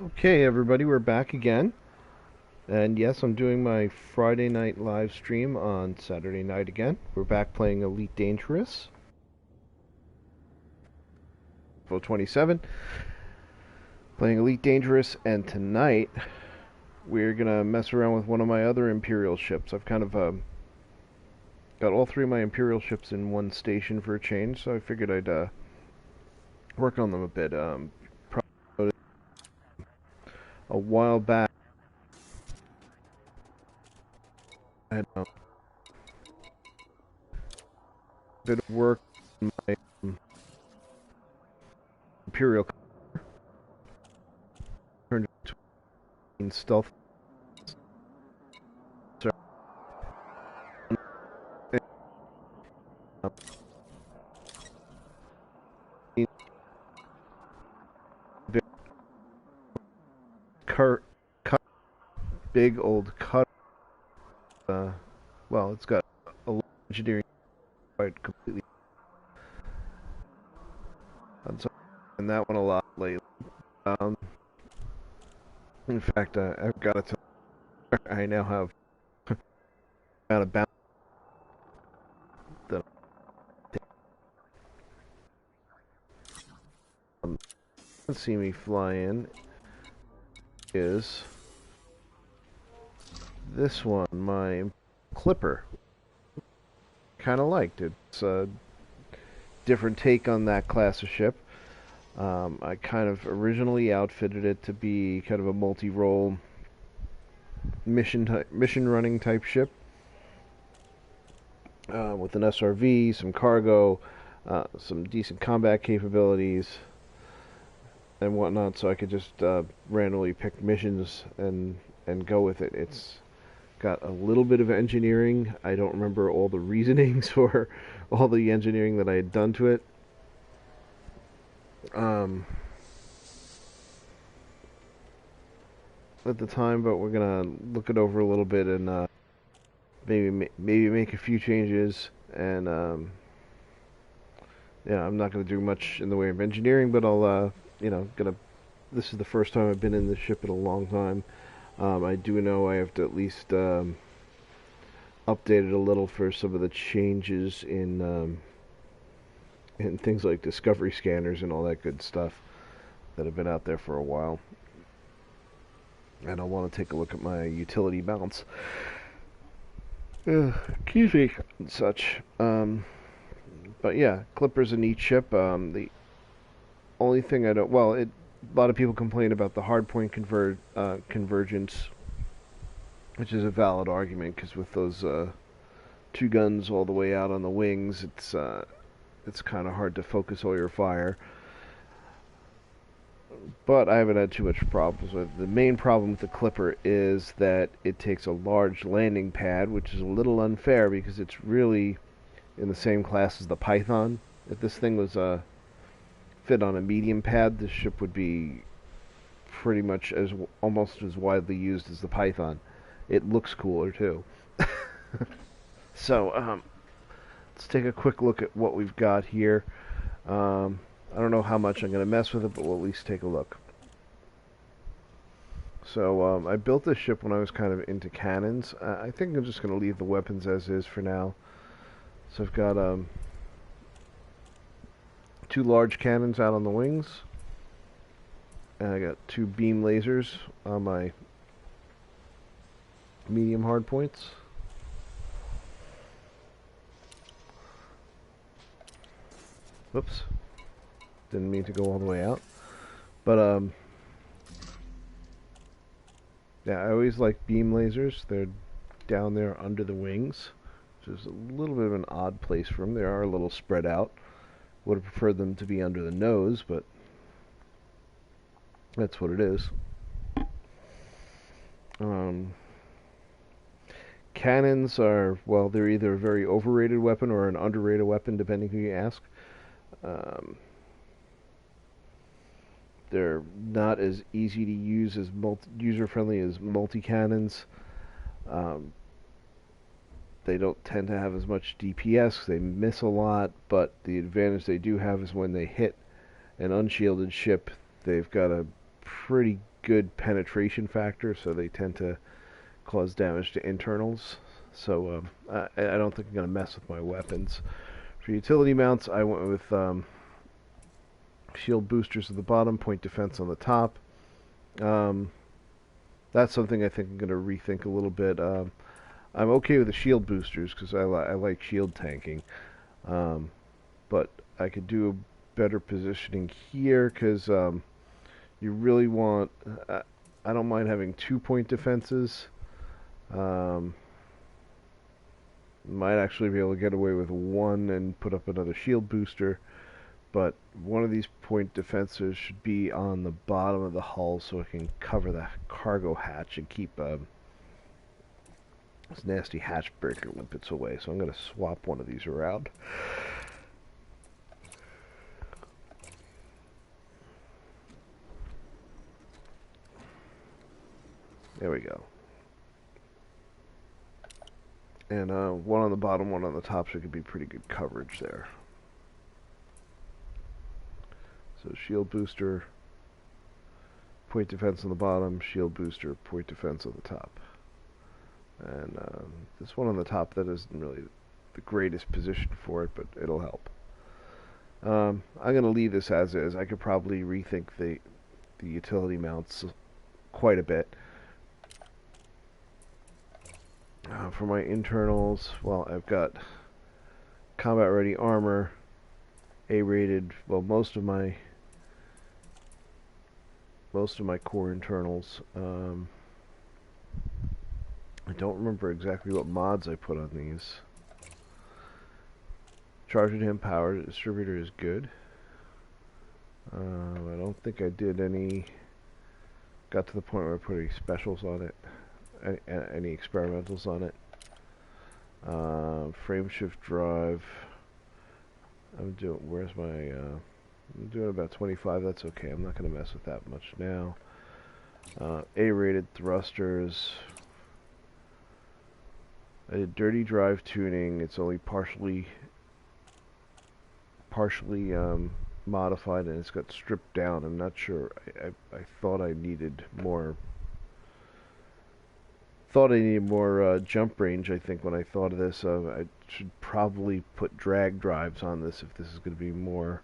Okay, everybody, we're back again. And yes, I'm doing my Friday night live stream on Saturday night again. We're back playing Elite Dangerous, 27, playing Elite Dangerous, and tonight we're gonna mess around with one of my other Imperial ships. I've kind of got all three of my Imperial ships in one station for a change, so I figured I'd work on them a bit. Probably a while back, I had a bit of work on my Imperial turned into stealth. Cut, big old cut. Well, it's got a lot of engineering quite completely. And that one a lot lately. Um, in fact, I've got to tell you, I now have out of bounds that see me fly in is this one, my Clipper. Kind of liked it. It's a different take on that class of ship. I kind of originally outfitted it to be kind of a multi-role mission running type ship with an SRV, some cargo, some decent combat capabilities, and whatnot. So I could just randomly pick missions and go with it. It's got a little bit of engineering. I don't remember all the reasonings for all the engineering that I had done to it. Um, at the time, but we're gonna look it over a little bit and maybe make a few changes. And yeah, I'm not gonna do much in the way of engineering, but I'll gonna. This is the first time I've been in this ship in a long time. I do know I have to at least update it a little for some of the changes in things like discovery scanners and all that good stuff that have been out there for a while. And I want to take a look at my utility balance. Excuse me, and such. But yeah, Clipper's a neat ship. The only thing I don't, well, a lot of people complain about the hardpoint convergence, which is a valid argument because with those two guns all the way out on the wings, it's kind of hard to focus all your fire. But I haven't had too much problems with it. The main problem with the Clipper is that it takes a large landing pad, which is a little unfair because it's really in the same class as the Python. If this thing was fit on a medium pad, this ship would be pretty much as almost as widely used as the Python. It looks cooler too. So let's take a quick look at what we've got here. I don't know how much I'm going to mess with it, but we'll at least take a look. So I built this ship when I was kind of into cannons. I think I'm just going to leave the weapons as is for now. So I've got two large cannons out on the wings. And I got two beam lasers on my medium hard points. Whoops. Didn't mean to go all the way out. But yeah, I always like beam lasers. They're down there under the wings, which is a little bit of an odd place for them. They are a little spread out. Would have preferred them to be under the nose, but that's what it is. Cannons are, well, they're either a very overrated weapon or an underrated weapon, depending who you ask. Um, they're not as easy to use as user-friendly as multi-cannons. Um, they don't tend to have as much DPS. They miss a lot, but the advantage they do have is when they hit an unshielded ship, they've got a pretty good penetration factor, so they tend to cause damage to internals. So I don't think I'm going to mess with my weapons. For utility mounts, I went with shield boosters at the bottom, point defense on the top. That's something I think I'm going to rethink a little bit. I'm okay with the shield boosters because I like shield tanking. But I could do a better positioning here because you really want... I don't mind having 2-point defenses. Might actually be able to get away with one and put up another shield booster. But one of these point defenses should be on the bottom of the hull so it can cover the cargo hatch and keep this nasty hatch breaker limpets away. So I'm going to swap one of these around. There we go. And one on the bottom, one on the top, so it could be pretty good coverage there. So shield booster, point defense on the bottom, shield booster, point defense on the top. And this one on the top, that isn't really the greatest position for it, but it'll help. I'm going to leave this as is. I could probably rethink the utility mounts quite a bit. For my internals, well, I've got combat ready armor, A-rated, well, most of my core internals. I don't remember exactly what mods I put on these. Charging him power distributor is good. I don't think I did any... Got to the point where I put any specials on it. Any experimentals on it. Frame shift drive. I'm doing... Where's my... I'm doing about 25. That's okay. I'm not going to mess with that much now. A-rated thrusters. I did dirty drive tuning. It's only partially modified, and it's got stripped down. I'm not sure. I thought I needed more. Thought I needed more jump range. I think when I thought of this, I should probably put drag drives on this if this is going to be more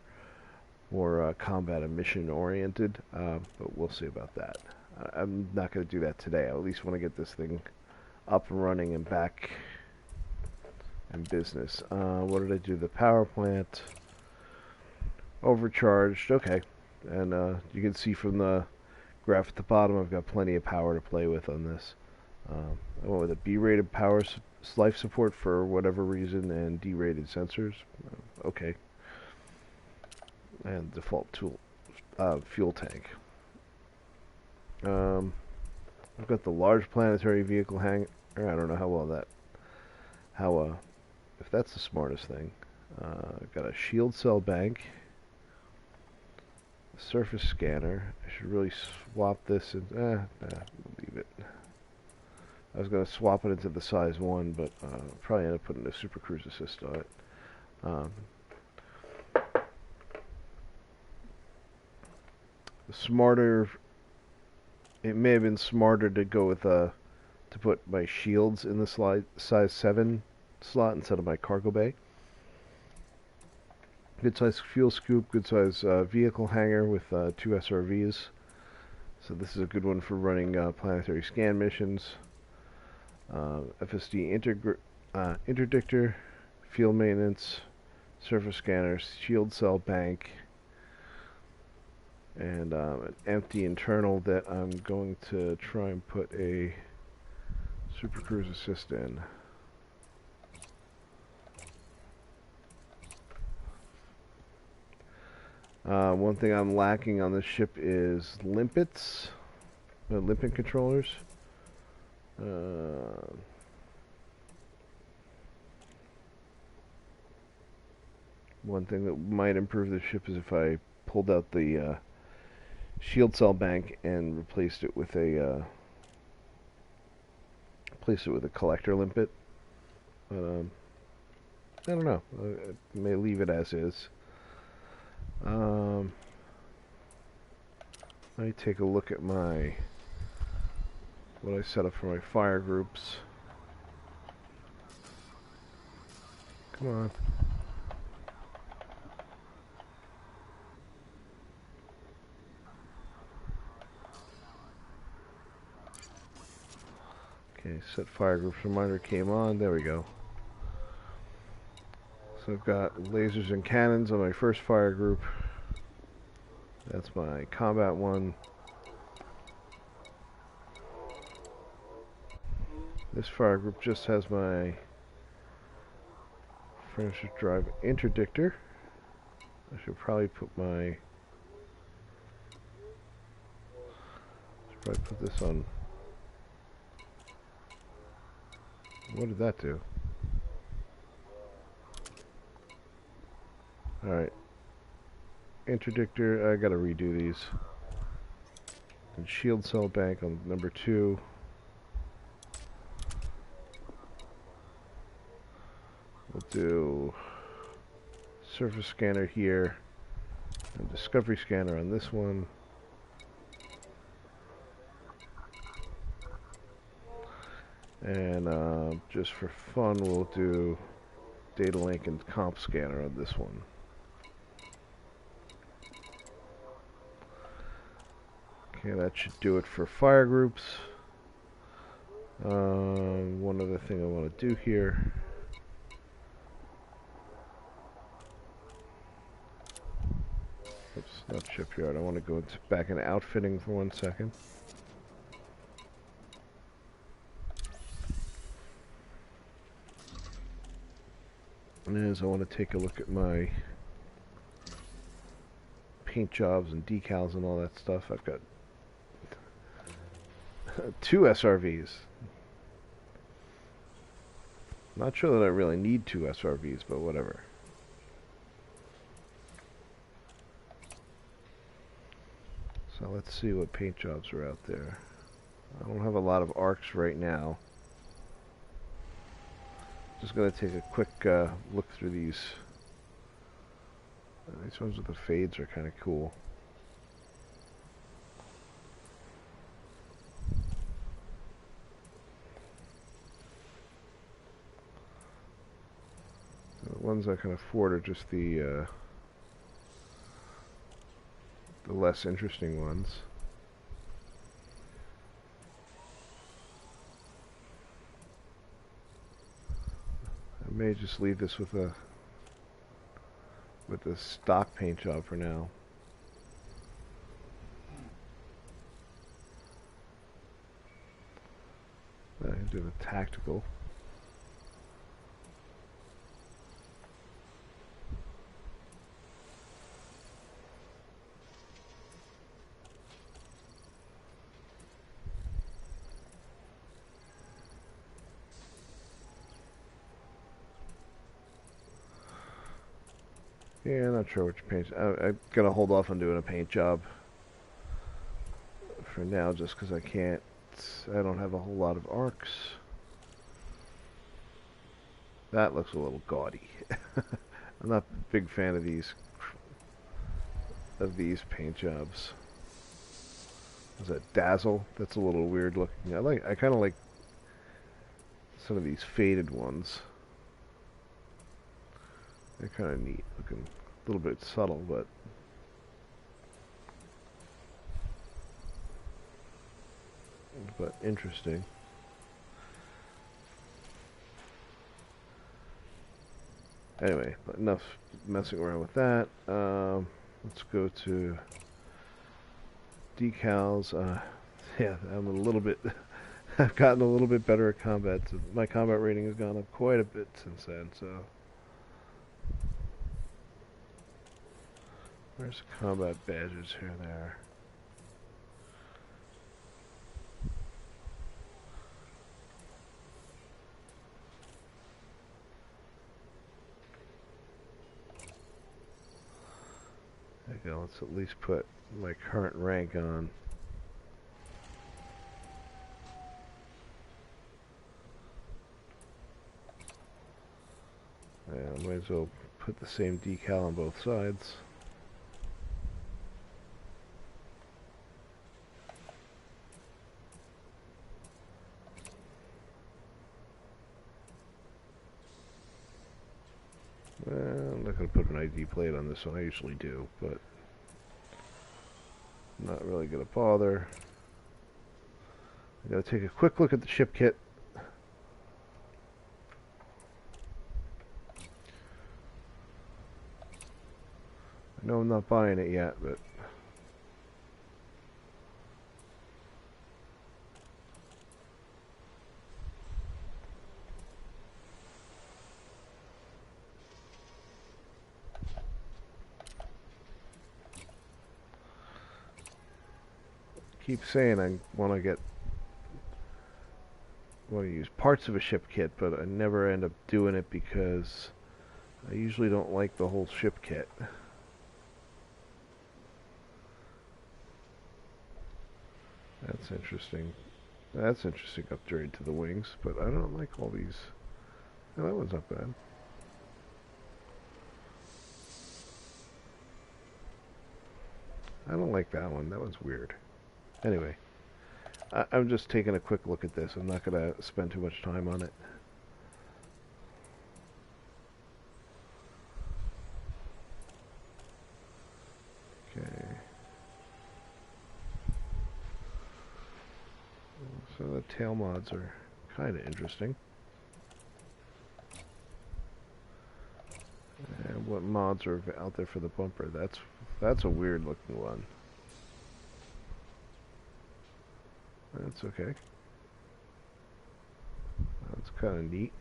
combat and mission oriented. But we'll see about that. I'm not going to do that today. I at least want to get this thing up and running and back in business. What did I do? The power plant overcharged. Okay, and you can see from the graph at the bottom, I've got plenty of power to play with on this. I went with a B-rated power life support for whatever reason, and D-rated sensors. Okay, and default tool fuel tank. I've got the large planetary vehicle hangar. I don't know how well that, if that's the smartest thing. I've got a shield cell bank, a surface scanner. I should really swap this and we'll leave it. I was going to swap it into the size 1, but probably end up putting a super cruise assist on it. Smarter. It may have been smarter to go with to put my shields in the size 7 slot instead of my cargo bay. Good size fuel scoop, good size vehicle hangar with 2 SRVs. So this is a good one for running planetary scan missions. FSD interdictor, field maintenance, surface scanner, shield cell bank, and an empty internal that I'm going to try and put a super cruise assist in. One thing I'm lacking on this ship is limpets, limpet controllers. One thing that might improve the ship is if I pulled out the shield cell bank and replaced it with a collector limpet. I don't know. I may leave it as is. Let me take a look at my what I set up for my fire groups. Come on. Okay, set fire groups reminder came on. There we go. So I've got lasers and cannons on my first fire group. That's my combat one. This fire group just has my furnace drive interdictor. I should probably put this on. What did that do? Alright. Interdictor, I gotta redo these. And shield cell bank on number 2. We'll do surface scanner here and discovery scanner on this one. And just for fun, we'll do data link and comp scanner on this one. Okay, that should do it for fire groups. One other thing I want to do here. Oops, not shipyard. I want to go back into outfitting for 1 second. I want to take a look at my paint jobs and decals and all that stuff. I've got 2 SRVs. Not sure that I really need 2 SRVs, but whatever. So let's see what paint jobs are out there. I don't have a lot of arcs right now. Just going to take a quick look through these. These ones with the fades are kind of cool. The ones I can afford are just the less interesting ones. I may just leave this with the stock paint job for now. I can do the tactical. Yeah, I'm not sure which paint. I'm gonna hold off on doing a paint job for now, just because I can't. I don't have a whole lot of arcs. That looks a little gaudy. I'm not a big fan of these paint jobs. Is that Dazzle? That's a little weird looking. I kind of like some of these faded ones. They're kind of neat looking, a little bit subtle, but interesting. Anyway, enough messing around with that. Let's go to decals. Yeah, I'm a little bit. I've gotten a little bit better at combat. So my combat rating has gone up quite a bit since then. So. Where's the combat badges here and there? There you go, let's at least put my current rank on. And I might as well put the same decal on both sides. not going to put an ID plate on this one. I usually do, but I'm not really going to bother. I got to take a quick look at the ship kit. I know I'm not buying it yet, but keep saying I want to use parts of a ship kit, but I never end up doing it because I usually don't like the whole ship kit. That's interesting. That's interesting upgrade to the wings, but I don't like all these. Oh, that one's not bad. I don't like that one. That one's weird. Anyway, I'm just taking a quick look at this. I'm not going to spend too much time on it. Okay. So the tail mods are kind of interesting. And what mods are out there for the bumper? That's a weird looking one. That's okay. That's kind of neat.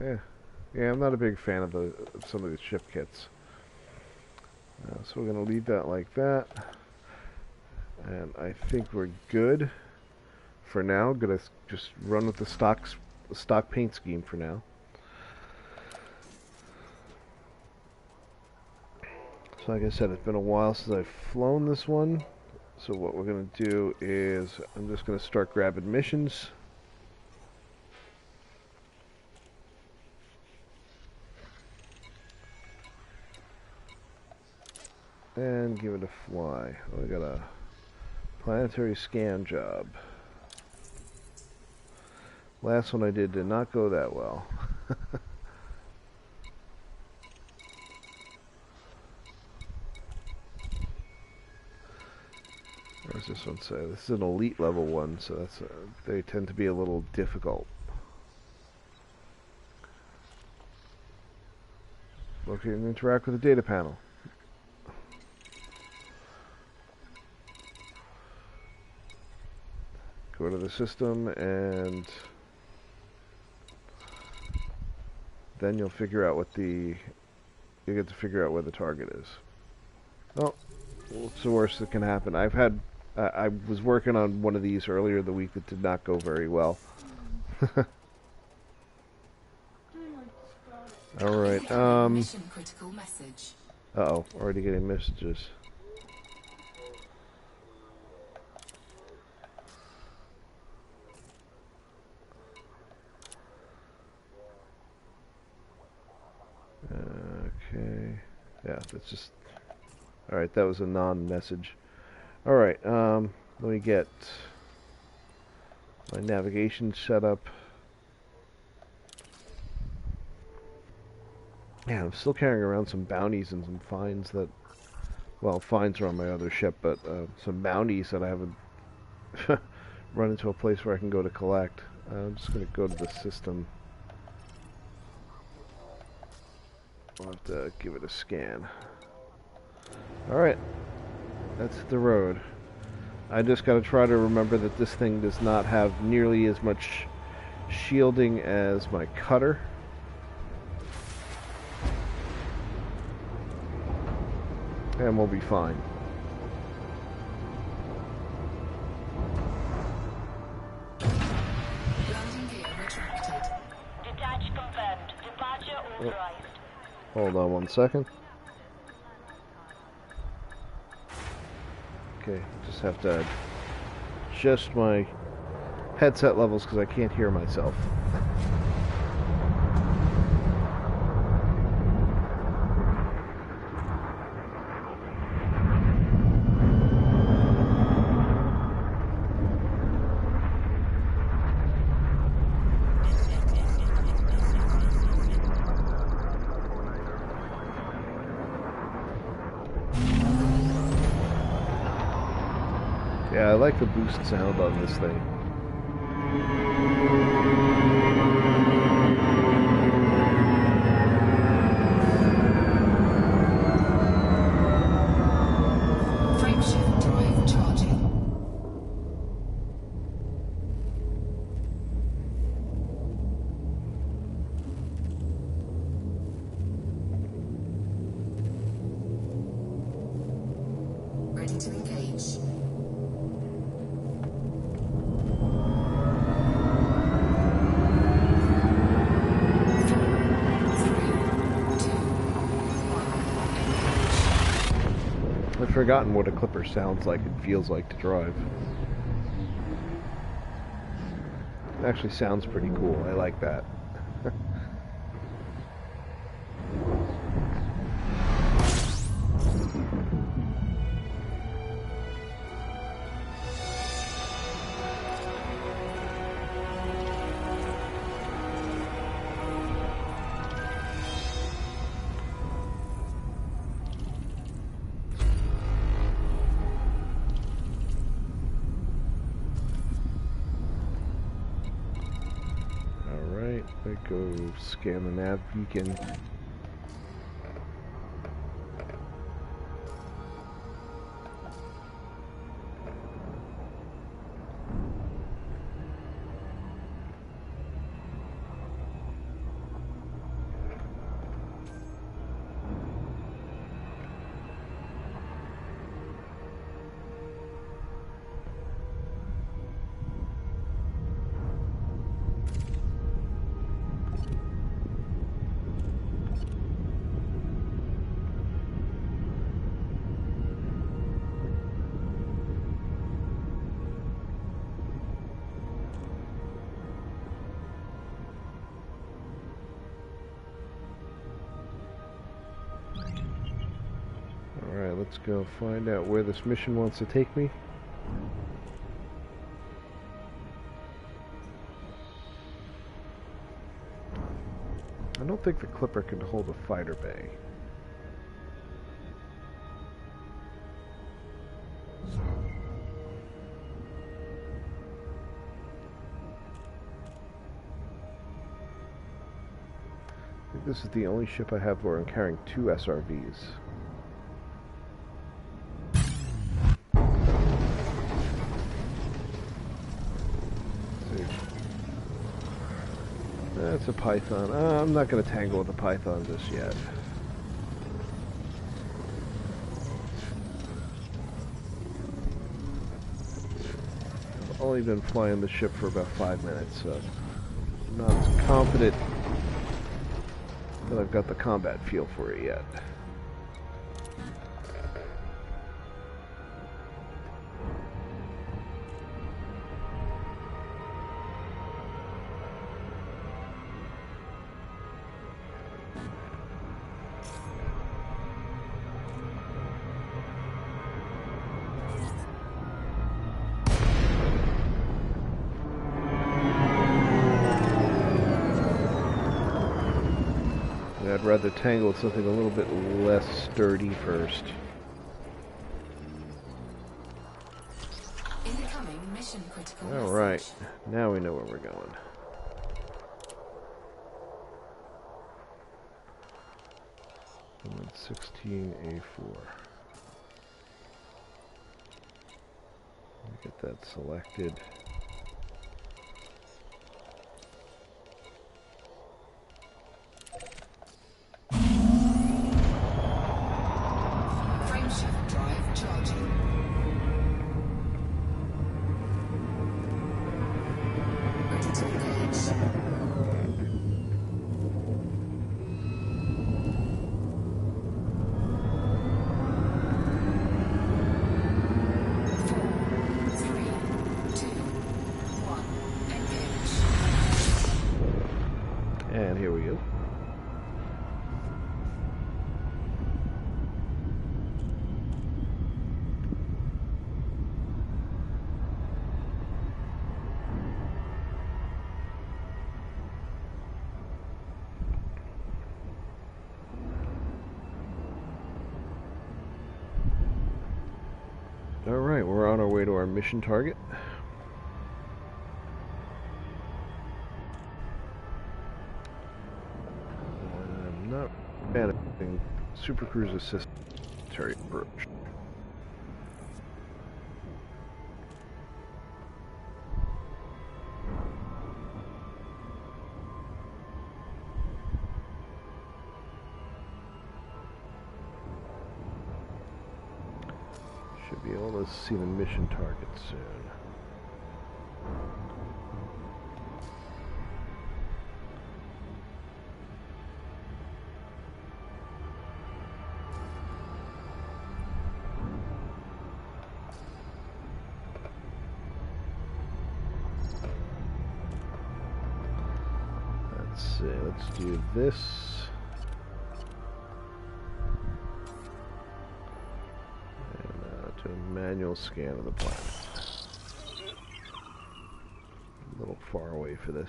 Yeah, I'm not a big fan of some of the ship kits. So we're going to leave that like that. And I think we're good for now. I'm going to just run with the stock paint scheme for now. So like I said, it's been a while since I've flown this one. So what we're going to do is I'm just going to start grabbing missions. And give it a fly. We got a planetary scan job. Last one I did not go that well. Where's this one say? This is an elite level one, so that's they tend to be a little difficult. Locate and interact with the data panel. Go to the system, and then you'll figure out you get to figure out where the target is. Well, what's the worst that can happen? I was working on one of these earlier the week that did not go very well. Alright, uh-oh, already getting messages. Okay, yeah, that's just... Alright, that was a non-message. Alright, let me get my navigation set up. Yeah, I'm still carrying around some bounties and some fines that... Well, fines are on my other ship, but some bounties that I haven't run into a place where I can go to collect. I'm just going to go to the system. I'll have to give it a scan. Alright. That's the road. I just gotta try to remember that this thing does not have nearly as much shielding as my cutter. And we'll be fine. Landing gear retracted. Detach confirmed. Departure authorized. Hold on 1 second. Okay, just have to adjust my headset levels because I can't hear myself. Yeah, I like the boost sound on this thing. Frameshift drive charging. Ready to engage. I've forgotten what a clipper sounds like and feels like to drive. It actually sounds pretty cool. I like that. Alright, I go scan the nav beacon. Alright, let's go find out where this mission wants to take me. I don't think the Clipper can hold a fighter bay. I think this is the only ship I have where I'm carrying 2 SRVs. That's a Python. I'm not going to tangle with the Python just yet. I've only been flying the ship for about 5 minutes, so I'm not as confident that I've got the combat feel for it yet. I'd rather tangle with something a little bit less sturdy first. Incoming mission critical. Alright, now we know where we're going. I'm at 16A4. Let me get that selected. Frameshift drive charging. Ready to engage. Four, three, two, Alright, we're on our way to our mission target. I'm not managing Super Cruise Assist Planetary approach. Should be able to see the mission target soon. Let's see, let's do this. A manual scan of the planet. A little far away for this.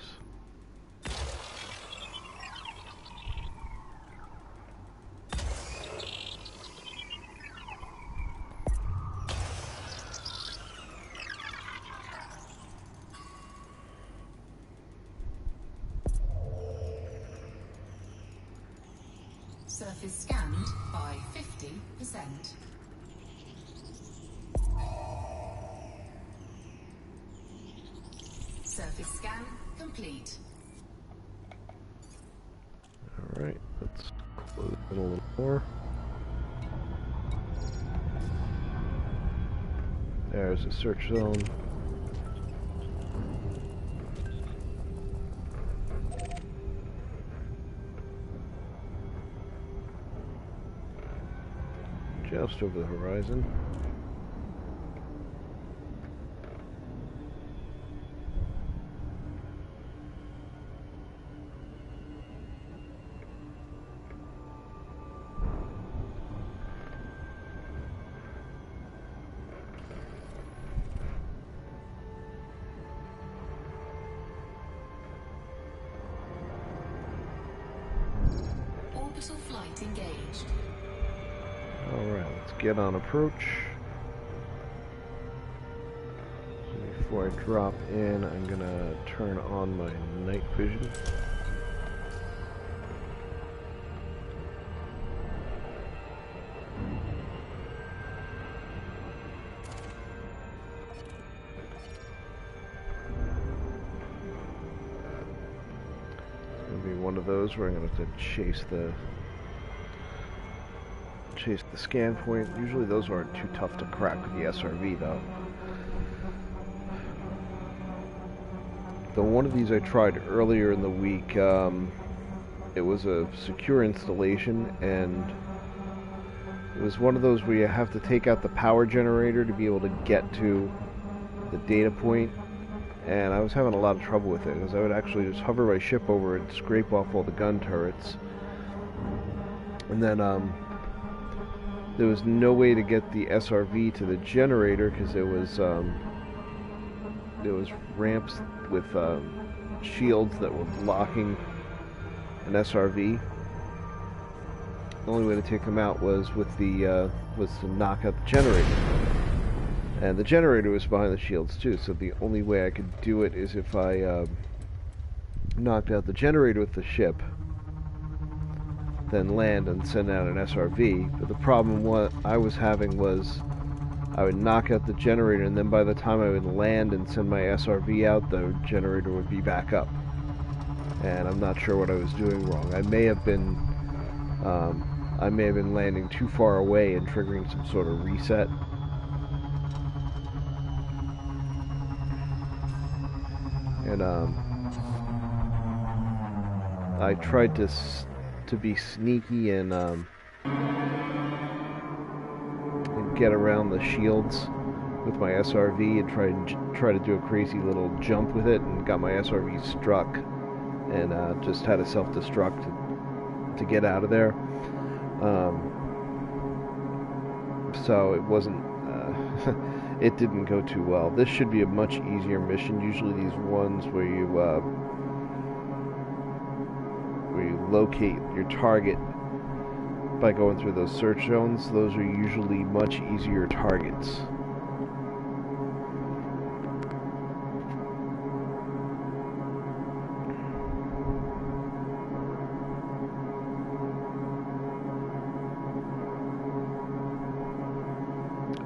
Surface scanned by 50%. Surface scan complete. Alright, let's close it a little more. There's a search zone. Just over the horizon. Orbital flight engaged. Alright, let's get on approach. So before I drop in, I'm gonna turn on my night vision. It's gonna be one of those where I'm gonna have to chase the scan point. Usually those aren't too tough to crack with the SRV though. The one of these I tried earlier in the week, it was a secure installation, and it was one of those where you have to take out the power generator to be able to get to the data point, and I was having a lot of trouble with it because I would actually just hover my ship over and scrape off all the gun turrets, and then there was no way to get the SRV to the generator because there was ramps with shields that were blocking an SRV. The only way to take them out was with the was to knock out the generator, and the generator was behind the shields too. So the only way I could do it is if I knocked out the generator with the ship, then land and send out an SRV. But the problem what I was having was I would knock out the generator, and then by the time I would land and send my SRV out, the generator would be back up. And I'm not sure what I was doing wrong. I may have been landing too far away and triggering some sort of reset. And I tried to be sneaky and get around the shields with my SRV and try to do a crazy little jump with it, and got my SRV struck and just had to self-destruct to get out of there. So it wasn't it didn't go too well. This should be a much easier mission. Usually these ones where you locate your target by going through those search zones, those are usually much easier targets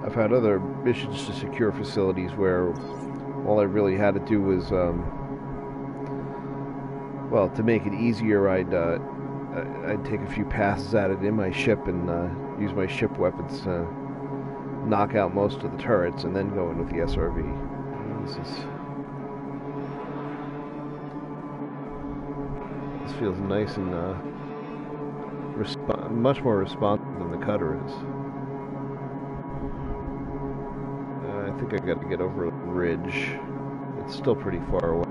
I've had other missions to secure facilities where all I really had to do was, well, to make it easier, I'd take a few passes at it in my ship and use my ship weapons to knock out most of the turrets, and then go in with the SRV. This feels nice and much more responsive than the cutter is. I think I got to get over a ridge. It's still pretty far away.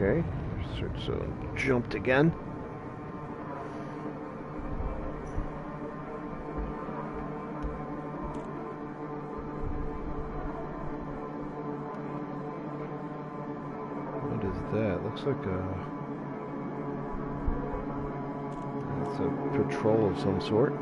Okay, search zone jumped again. What is that? Looks like it's a patrol of some sort.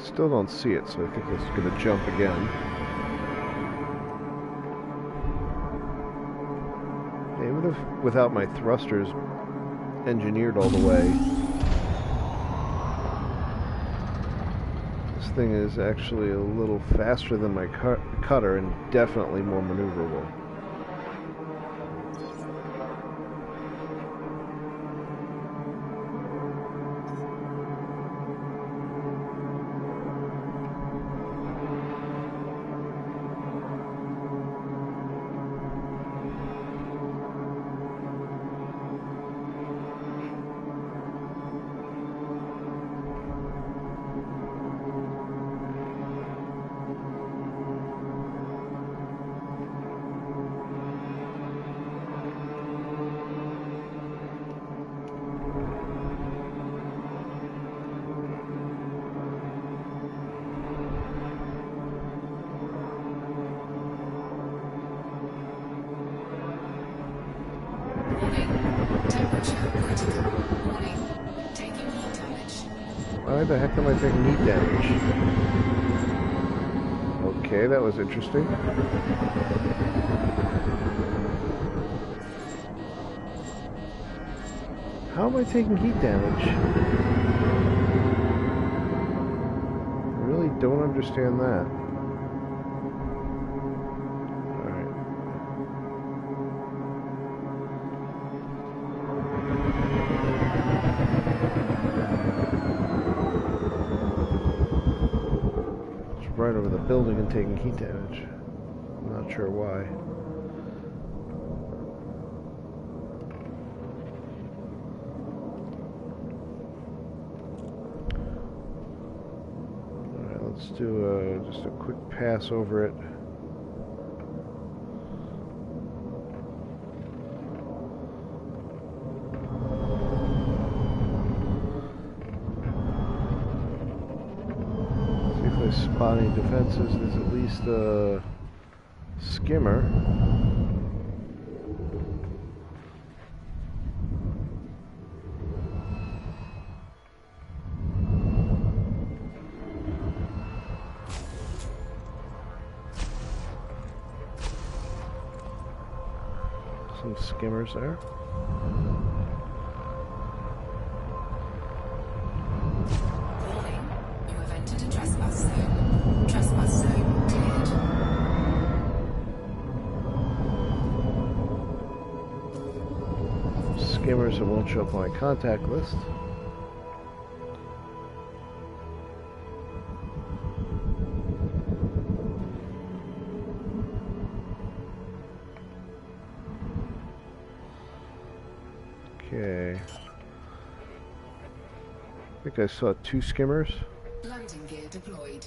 Still don't see it, so I think it's going to jump again. Even if without my thrusters engineered all the way, this thing is actually a little faster than my cutter and definitely more maneuverable. Why the heck am I taking heat damage? Okay, that was interesting. How am I taking heat damage? I really don't understand that. Right over the building and taking heat damage. I'm not sure why. Alright, let's do just a quick pass over it. Spotting defenses, there's at least a skimmer. some skimmers there. Warning, you have entered a trespass zone. Trespass zone cleared. Skimmers that won't show up on my contact list. Okay. I think I saw 2 skimmers. Landing gear deployed.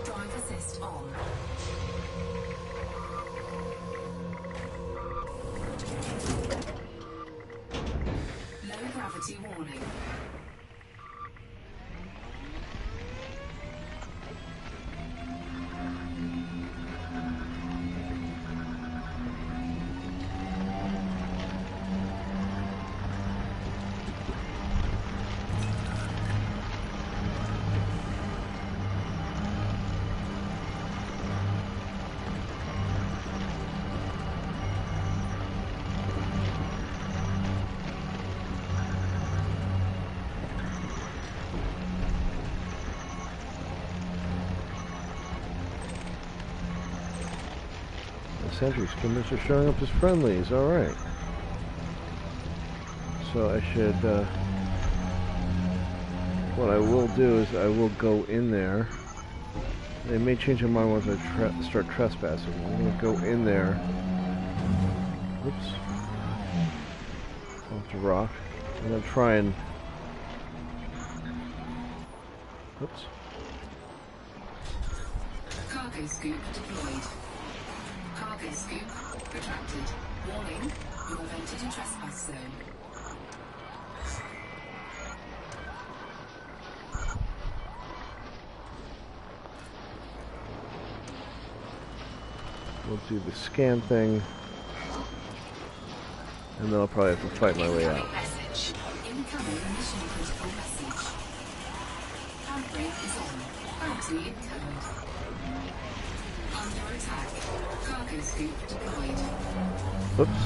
Drive assist on. Low gravity warning. Sentry skimmers are showing up as friendlies. Alright. So I should, what I will do is I will go in there. They may change their mind once I start trespassing. I'm going to go in there. Oops. Off the rock. I'm going to try and... Oops. Cargo scoop deployed. Cargo scoop retracted. Warning, you have entered a trespass zone. We'll do the scan thing. And then I'll probably have to fight my way out. Message. Incoming mission critical message. Handbrake is on. Bounty incurred. Under attack. Cargo scoop deployed. Oops.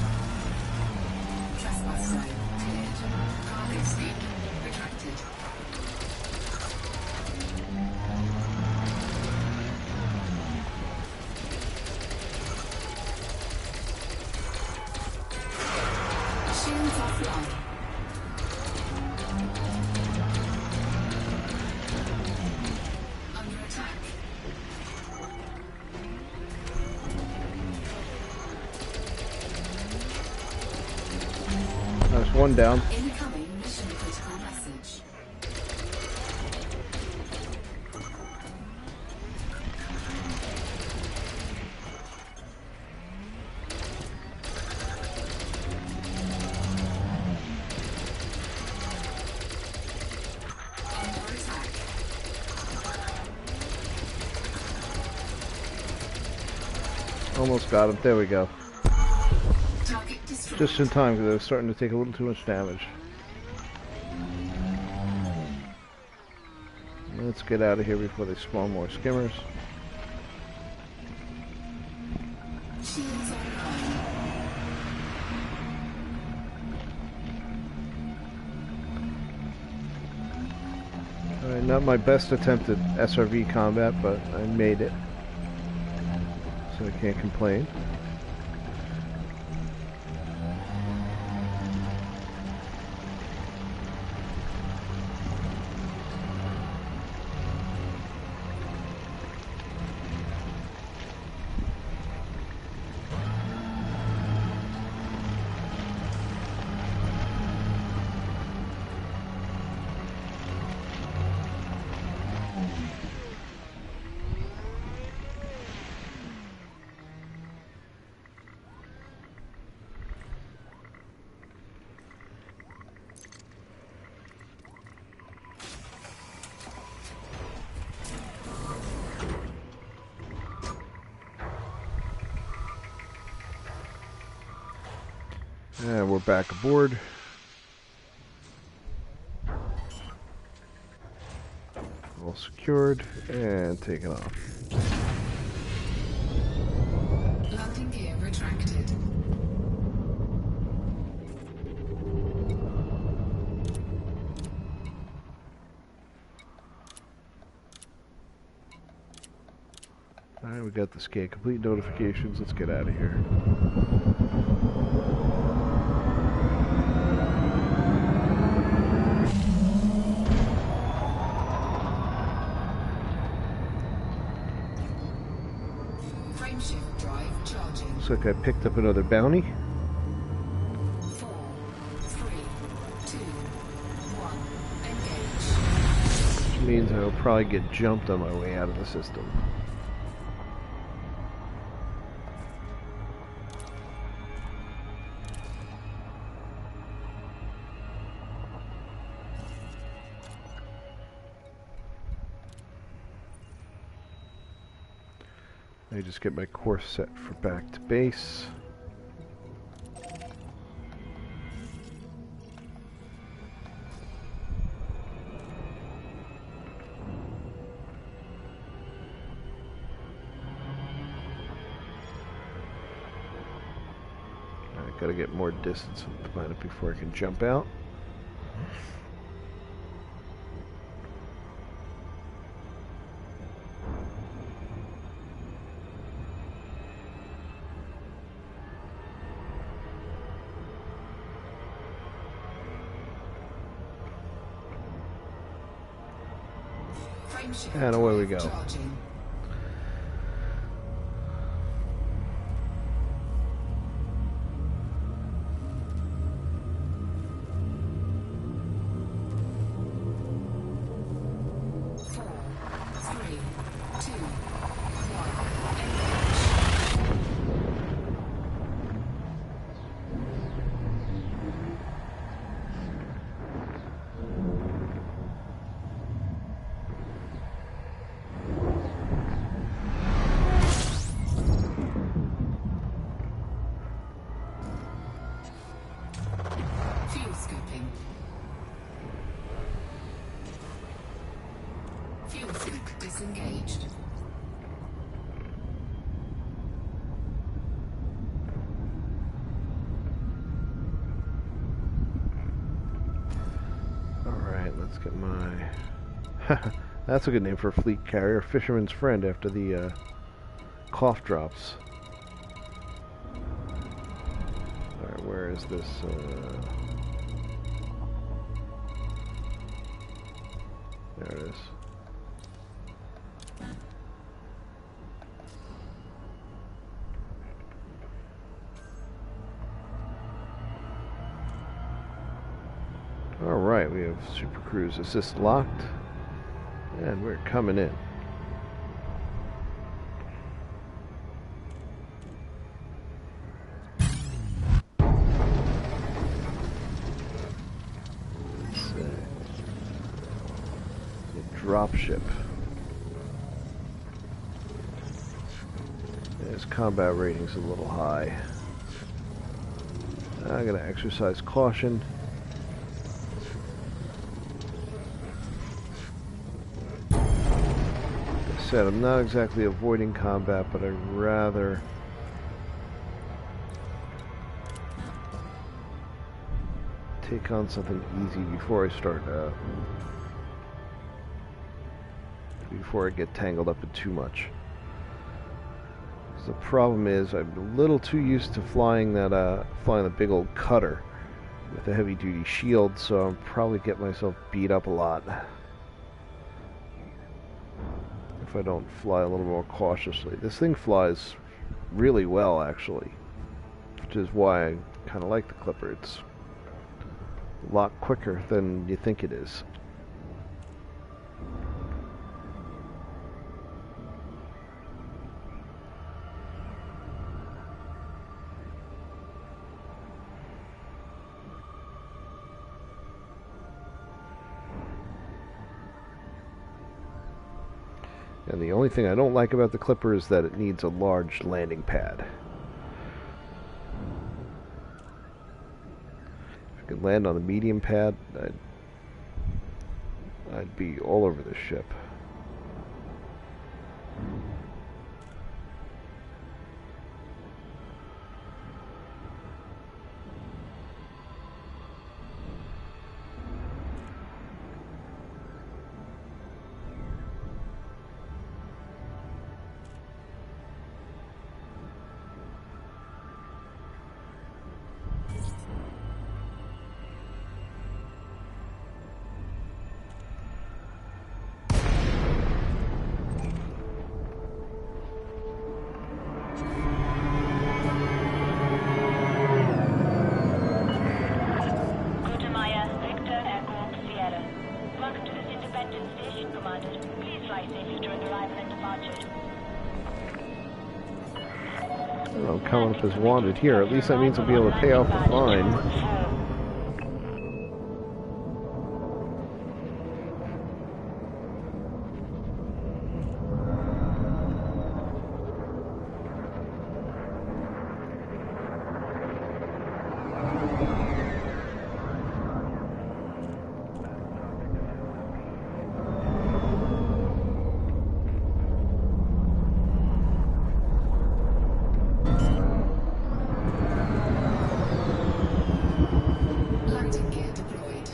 Trespass zone cleared. Cargo scoop retracted. Shields offline. Under attack. There's one down. Incoming mission critical message. Under attack. Almost got him. There we go. Target destroyed. Just in time because I was starting to take a little too much damage. Let's get out of here before they spawn more skimmers. Shields online. Alright, not my best attempt at SRV combat, but I made it. So I can't complain. And we're back aboard. All secured and taken off. Landing gear retracted. Alright, we got the scan complete notifications. Let's get out of here. Frameshift drive charging. Looks like I picked up another bounty. 4, 3, 2, 1. Engage. Which means I'll probably get jumped on my way out of the system. I just get my course set for back to base. I gotta get more distance from the planet before I can jump out. Frameshift And away we drive go. charging. Fuel scooping. Fuel scoop disengaged. Alright, let's get my... That's a good name for a fleet carrier. Fisherman's Friend after the cough drops. Alright, where is this? There it is. Alright, we have Super Cruise Assist locked. And we're coming in. Let's see. The drop ship. His combat rating's a little high. I'm gonna exercise caution. Said I'm not exactly avoiding combat, but I'd rather take on something easy before I start before I get tangled up in too much. 'Cause the problem is I'm a little too used to flying that flying the big old cutter with a heavy duty shield, so I'll probably get myself beat up a lot if I don't fly a little more cautiously. This thing flies really well, actually, which is why I kind of like the Clipper. It's a lot quicker than you think it is. And the only thing I don't like about the Clipper is that it needs a large landing pad. could land on the medium pad, I'd be all over this ship. Well, coming up as wanted here. At least that means I'll be able to pay off the fine. Landing gear deployed.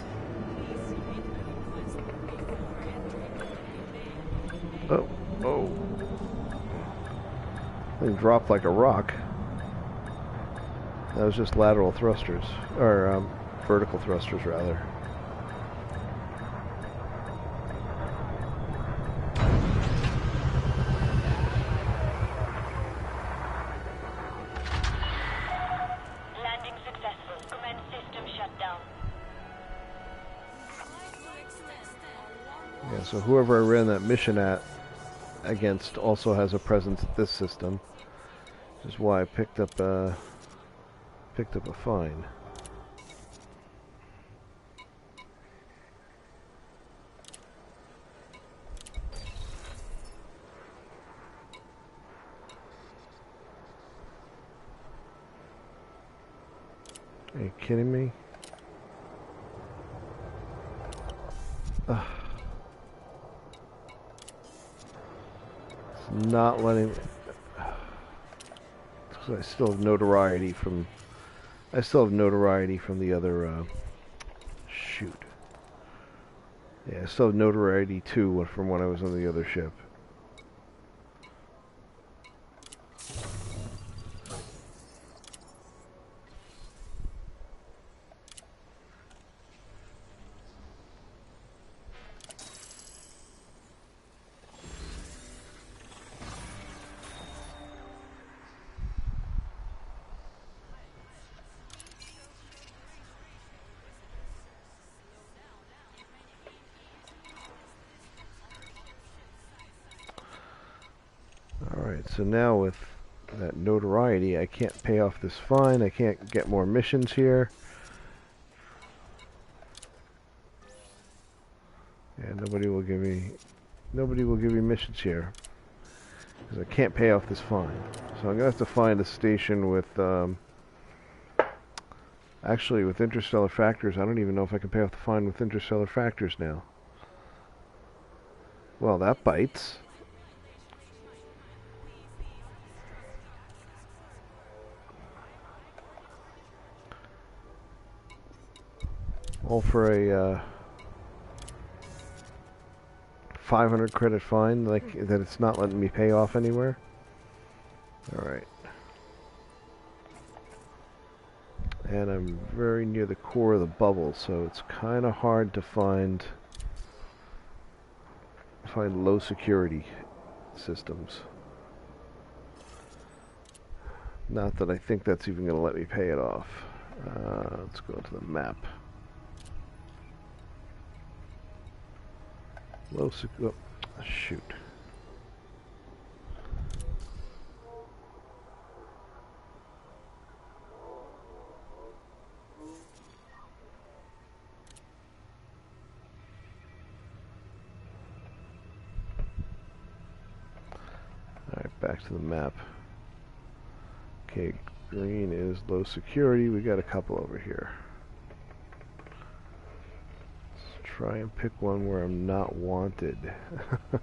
Oh, oh. Thing dropped like a rock. That was just lateral thrusters, or vertical thrusters rather. Landing successful. Commence system shutdown. Yeah, so whoever I ran that mission against also has a presence at this system, which is why I picked up a fine. Are you kidding me? Ugh. It's not letting me. I still have notoriety from. I still have notoriety from the other. Shoot. Yeah, I still have notoriety too from when I was on the other ship. Alright, so now with that notoriety, I can't pay off this fine, I can't get more missions here. Yeah, nobody will give me missions here. Because I can't pay off this fine. So I'm going to have to find a station with, actually with interstellar factors. I don't even know if I can pay off the fine with interstellar factors now. Well, that bites. All for a 500 credit fine, like that it's not letting me pay off anywhere. Alright. And I'm very near the core of the bubble, so it's kind of hard to find low security systems. Not that I think that's even going to let me pay it off. Let's go to the map. Low security. Oh, shoot. Alright, back to the map. Okay, green is low security. We got a couple over here. try and pick one where I'm not wanted. The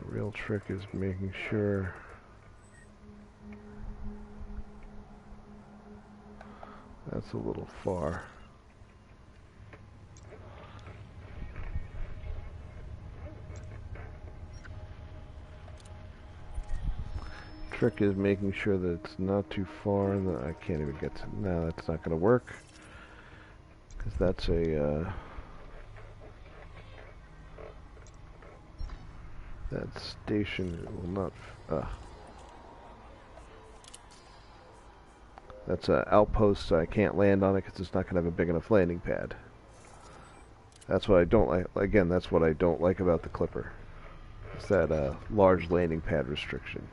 real trick is making sure that's a little far. Trick is making sure that it's not too far and that I can't even get to. No, that's not going to work because that's a that station will not. That's an outpost, so I can't land on it because it's not going to have a big enough landing pad. That's what I don't like. Again, that's what I don't like about the Clipper. It's that large landing pad restriction.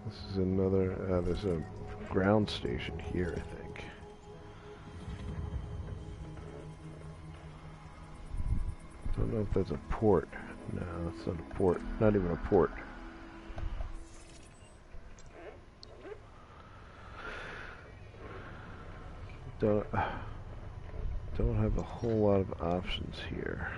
This is another. There's a ground station here, I think. Don't know if that's a port. No, it's not a port. Not even a port. Don't have a whole lot of options here.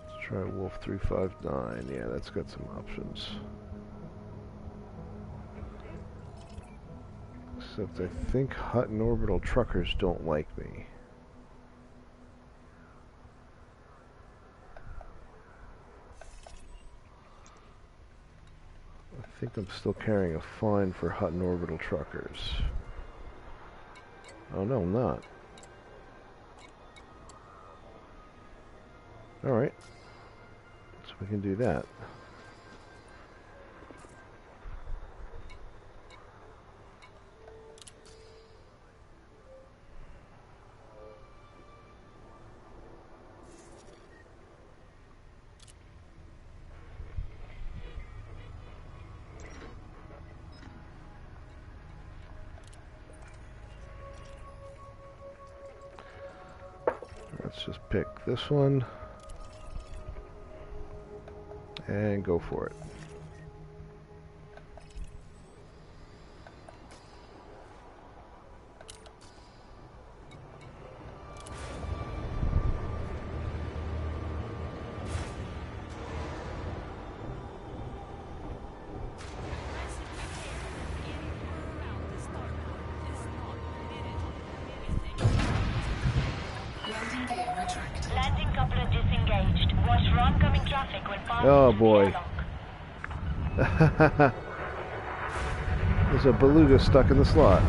Let's try Wolf 359. Yeah, that's got some options. Except I think Hutton orbital truckers don't like me. I think I'm still carrying a fine for Hutton orbital truckers. Oh no, I'm not. Alright. So we can do that. Let's just pick this one and go for it. Landing coupler disengaged. Watch for oncoming traffic when passing Oh the boy. airlock. There's a Beluga stuck in the slot.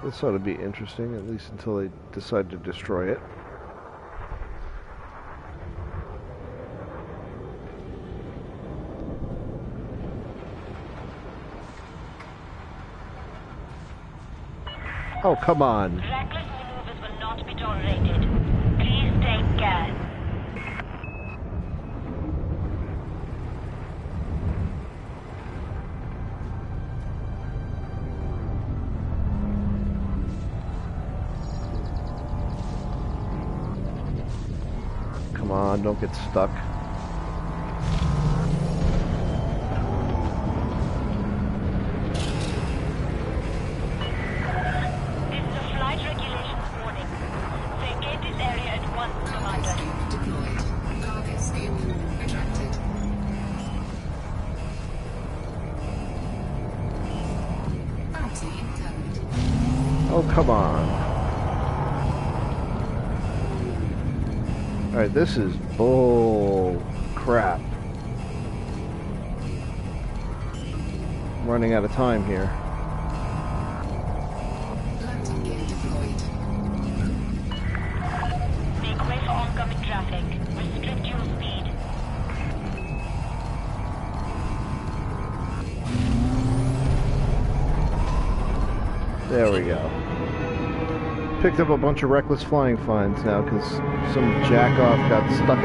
This ought to be interesting, at least until they decide to destroy it. Oh, come on. Reckless maneuvers will not be tolerated. Please take care. Come on, don't get stuck. This is a flight regulations warning. Vacate this area at once, Cargo Commander. scoop deployed. Cargo scoop retracted. Bounty incoming. Oh, come on. Alright, this is bull crap. I'm running out of time here. Landing gear deployed. Make way for oncoming traffic. Restrict your speed. There we go. picked up a bunch of reckless flying fines now because some jack-off got stuck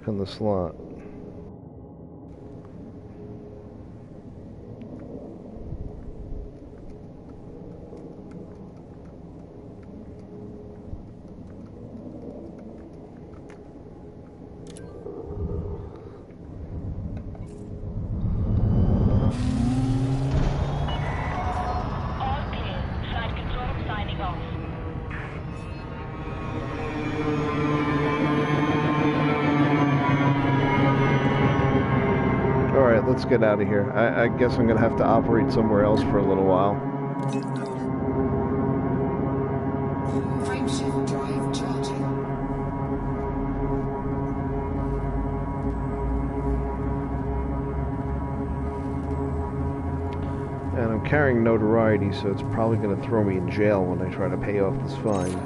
in the slot. Let's get out of here. I guess I'm gonna have to operate somewhere else for a little while. Frameshift drive charging. And I'm carrying notoriety, so it's probably gonna throw me in jail when I try to pay off this fine.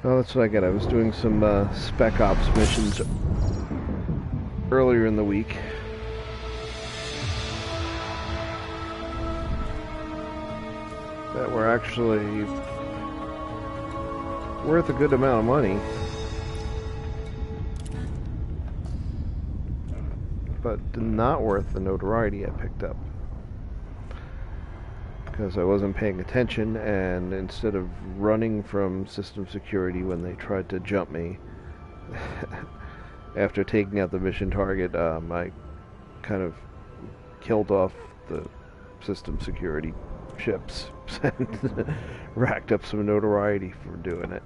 Oh, that's what I got. I was doing some spec ops missions earlier in the week. That were actually worth a good amount of money. But not worth the notoriety I picked up. Because I wasn't paying attention, and instead of running from system security when they tried to jump me, after taking out the mission target, I kind of killed off the system security ships and racked up some notoriety for doing it.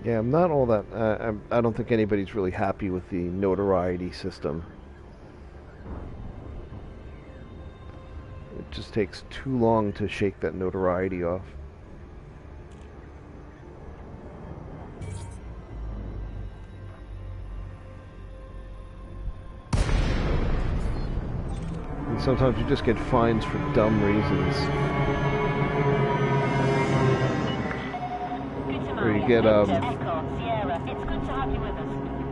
Yeah, I'm not all that. I don't think anybody's really happy with the notoriety system. It just takes too long to shake that notoriety off. And sometimes you just get fines for dumb reasons. Or you get, Echo, Sierra, it's good to have you with us.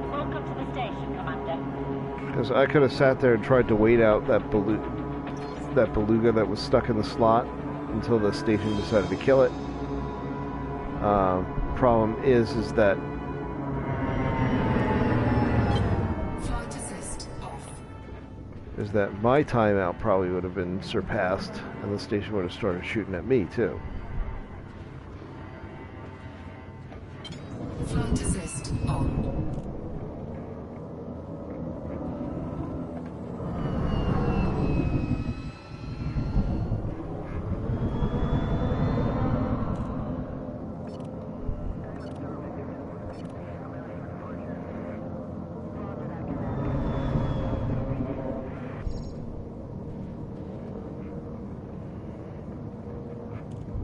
Welcome to the station, Commander. Because I could have sat there and tried to wait out that beluga that was stuck in the slot until the station decided to kill it. Problem is that Flight assist off. my timeout probably would have been surpassed, and the station would have started shooting at me too. Flight assist on.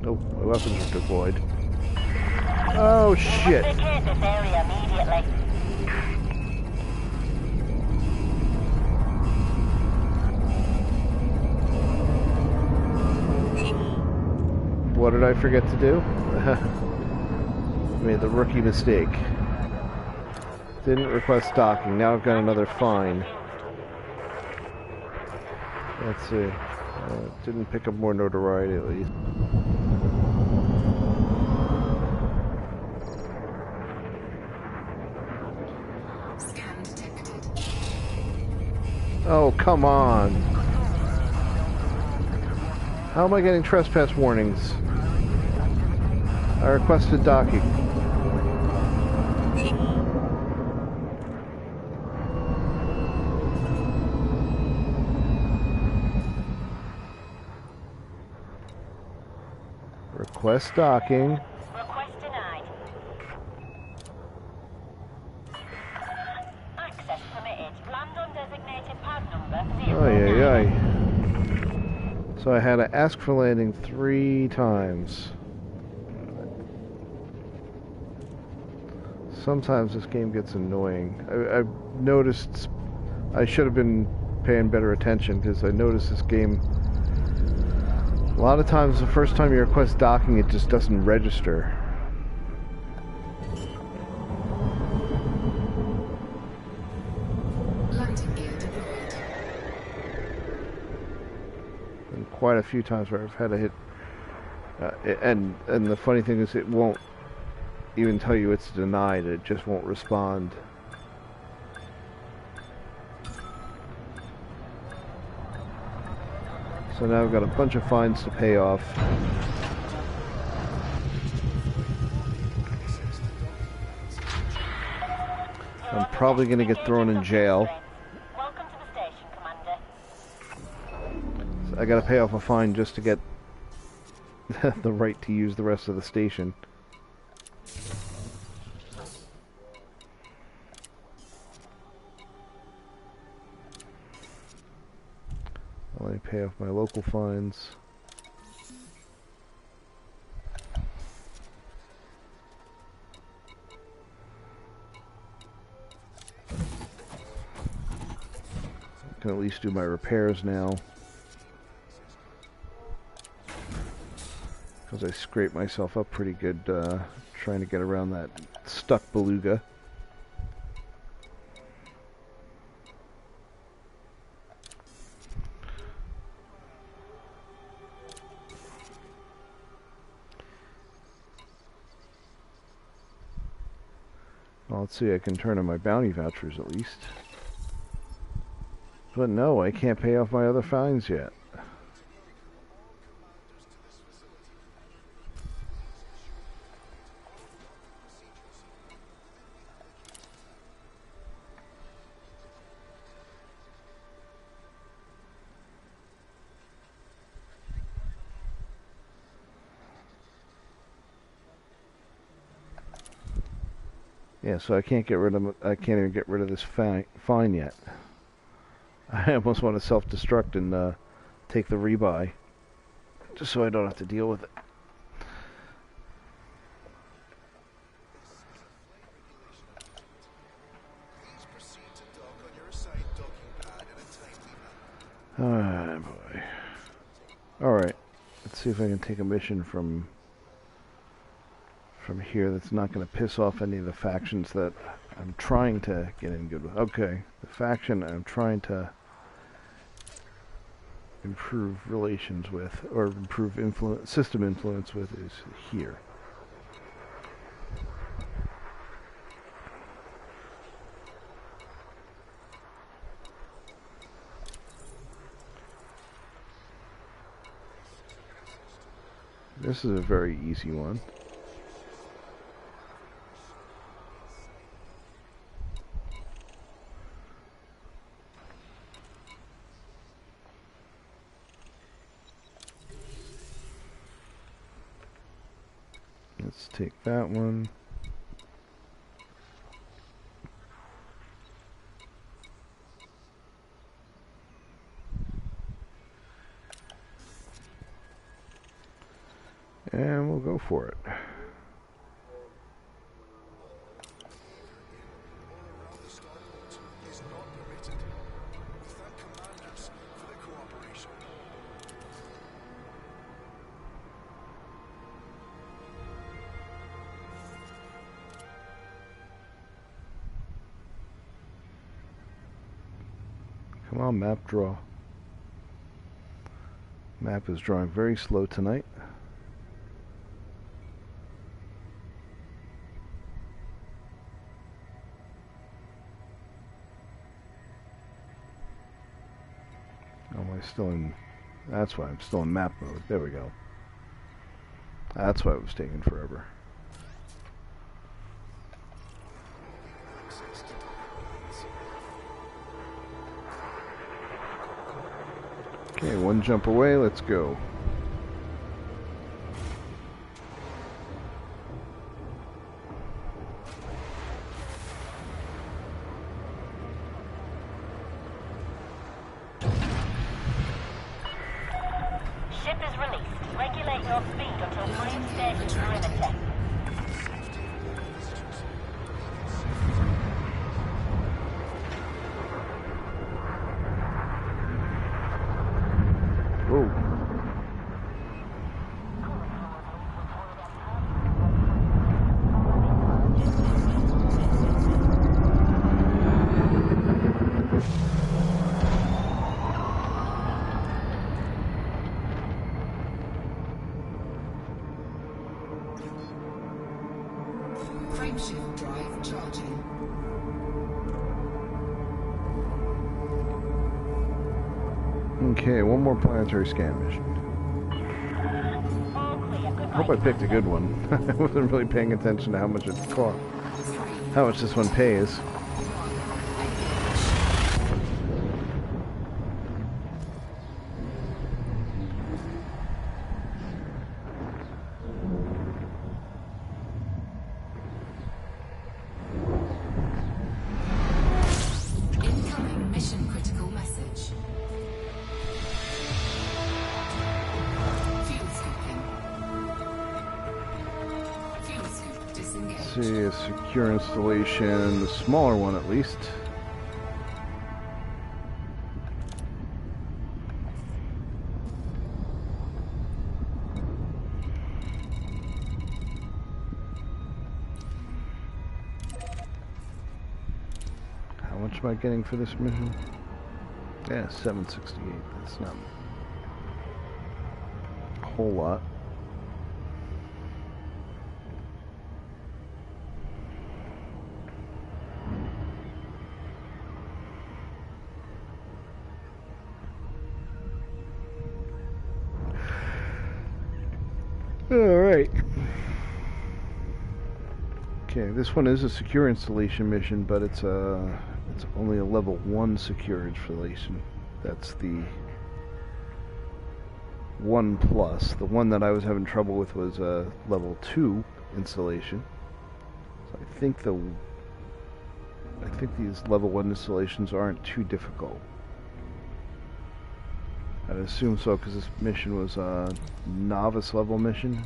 Nope, my weapons are deployed. Oh shit! Vacate this area immediately. What did I forget to do? Made the rookie mistake. Didn't request docking. Now I've got another fine. Let's see. Didn't pick up more notoriety at least. Scan detected. Oh, come on. How am I getting trespass warnings? I requested docking. Request docking. Request denied. Access permitted. Land on designated pad number 09. Ay, ay, ay. So I had to ask for landing 3 times. Sometimes this game gets annoying. I've noticed I should have been paying better attention because I noticed this game. A lot of times the first time you request docking, it just doesn't register. Landing gear deployed. And quite a few times where I've had to hit, and the funny thing is it won't even tell you it's denied. It just won't respond. So now I've got a bunch of fines to pay off. I'm probably going to get thrown in jail. Welcome to the station, Commander. So I got to pay off a fine just to get the right to use the rest of the station. Let me pay off my local fines. I can at least do my repairs now. Because I scraped myself up pretty good trying to get around that stuck Beluga. Well, let's see, I can turn in my bounty vouchers at least. But no, I can't pay off my other fines yet. Yeah, so I can't get rid of. I can't even get rid of this fine yet. I almost want to self-destruct and take the rebuy, just so I don't have to deal with it. Ah, boy. All right, let's see if I can take a mission from here that's not going to piss off any of the factions that I'm trying to get in good with. Okay, the faction I'm trying to improve relations with, or improve system influence with, is here. This is a very easy one. Let's take that one. And we'll go for it. Come on, map draw. Map is drawing very slow tonight. Oh, am I still in That's why I'm still in map mode. There we go. That's why it was taking forever. Okay, one jump away, let's go. Ship is released. Regulate your speed until free stage perimeter. Whoa. Frameshift drive charging. Okay, one more planetary scan mission. All clear. Good I hope I picked a good one. I wasn't really paying attention to how much it cost. 3, How much this one pays. 1, engage. Incoming mission critical message. Fuel scooping. Fuel scoop disengaged. See, a secure installation, the smaller one at least. How much am I getting for this mission? Yeah, 768. That's not a whole lot. Alright. Okay, this one is a secure installation mission, but it's only a level 1 secure installation. That's the 1 plus. The one that I was having trouble with was a level 2 installation. So I think these level 1 installations aren't too difficult. I'd assume so because this mission was a novice level mission.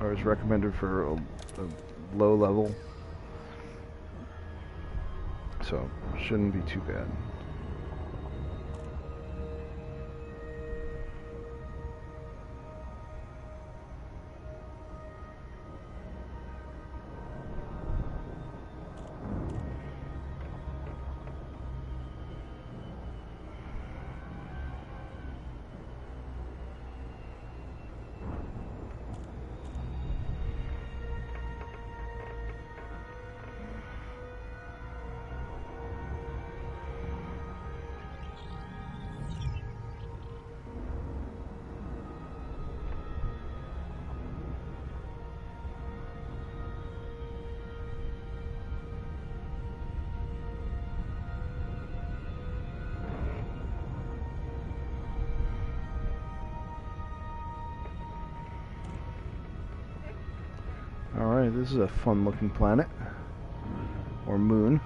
Or is recommended for a low level. So, shouldn't be too bad. Alright, this is a fun looking planet. Or moon.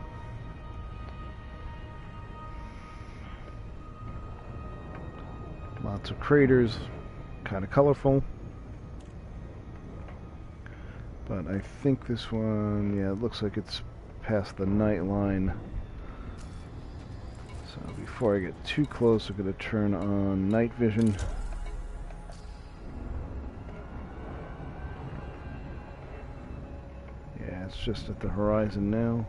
Lots of craters, kind of colorful. But I think this one, yeah, it looks like it's past the night line. So before I get too close, I'm going to turn on night vision. Yeah, it's just at the horizon now.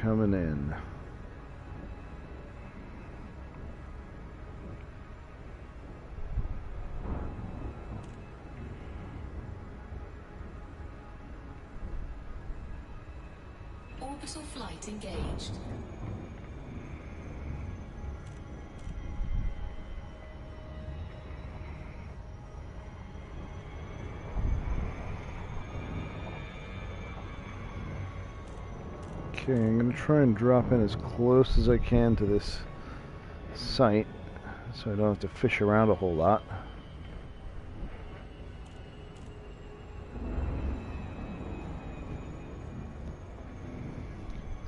coming in. Orbital flight engaged. Okay, I'm going to try and drop in as close as I can to this site so I don't have to fish around a whole lot.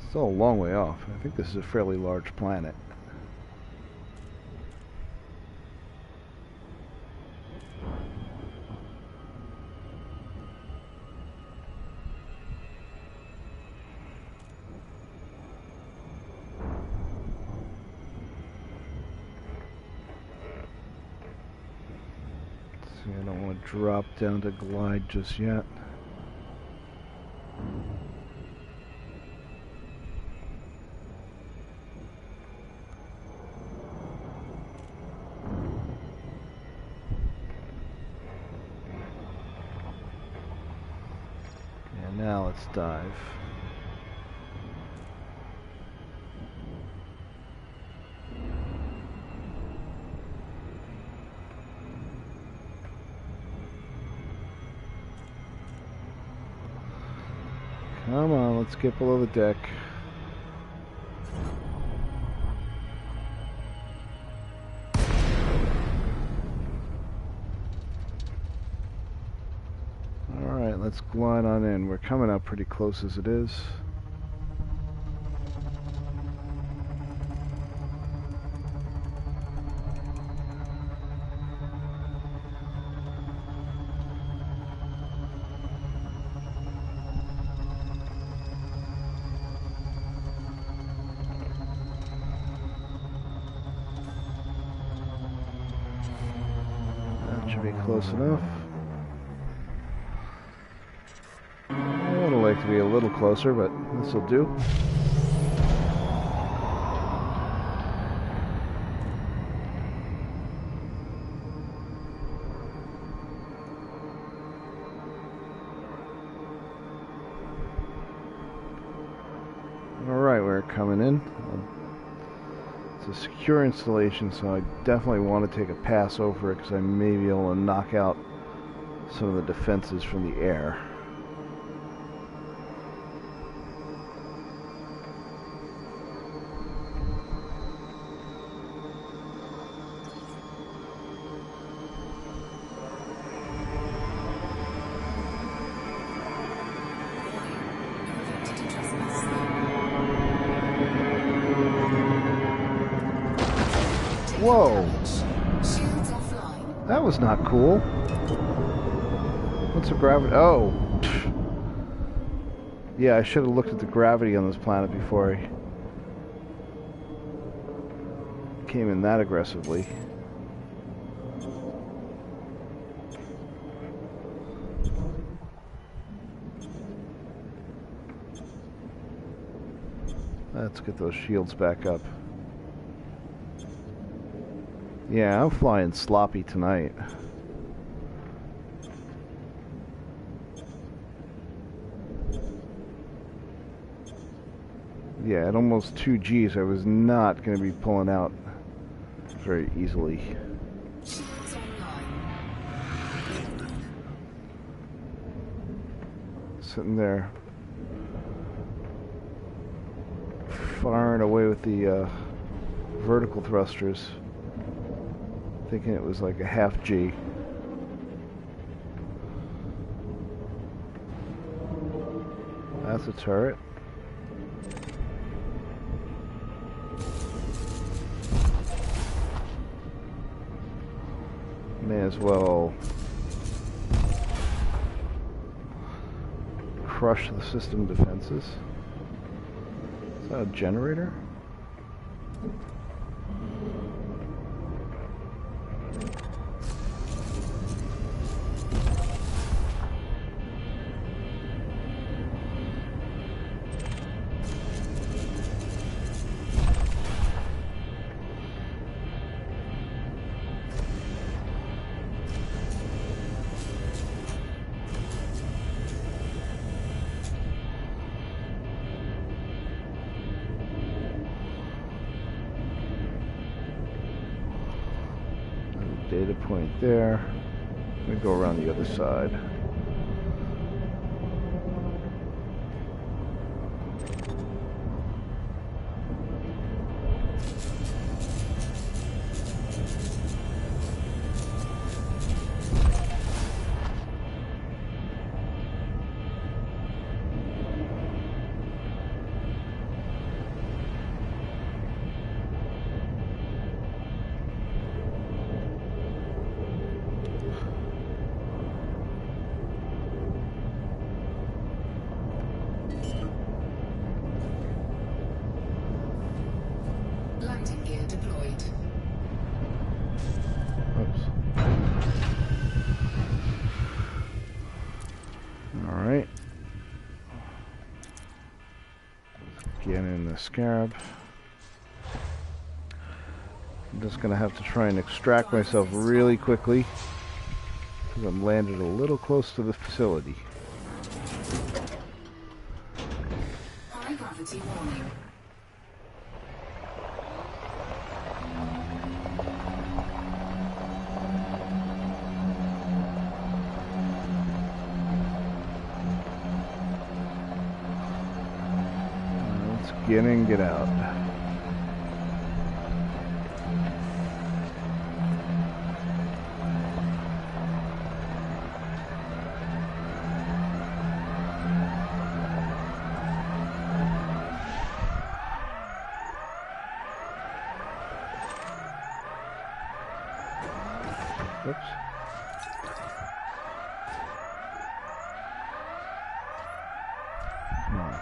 Still a long way off. I think this is a fairly large planet. See, I don't want to drop down to glide just yet. Now let's dive. Come on, let's get below the deck. Alright, let's glide on in. We're coming up pretty close as it is. That should be close enough. I would like to be a little closer, but this will do. Alright, we're coming in. It's a secure installation, so I definitely want to take a pass over it because I may be able to knock out some of the defenses from the air. Whoa! Shields offline. That was not cool. What's the gravity? Oh! Yeah, I should have looked at the gravity on this planet before I came in that aggressively. Let's get those shields back up. Yeah, I'm flying sloppy tonight. Yeah, at almost 2 Gs, I was not going to be pulling out very easily. Shields online. Sitting there, firing away with the vertical thrusters, thinking it was like a half G. That's a turret. May as well crush the system defenses. Is that a generator? Data point there. I'm going to go around the other side. Landing gear deployed. Oops. Alright. Get in the scarab. I'm just going to have to try and extract myself really quickly because I'm landed a little close to the facility. High gravity warning. Let's get in, get out. Oops. Come on.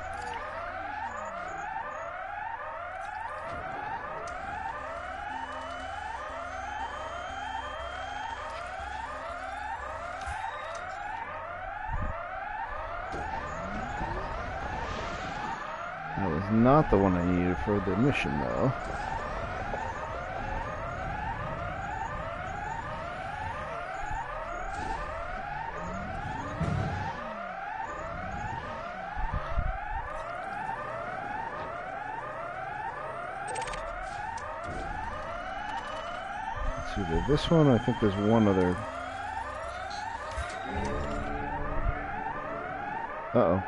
That was not the one I needed for the mission, though. It's either this one, I think there's one other. Uh-oh.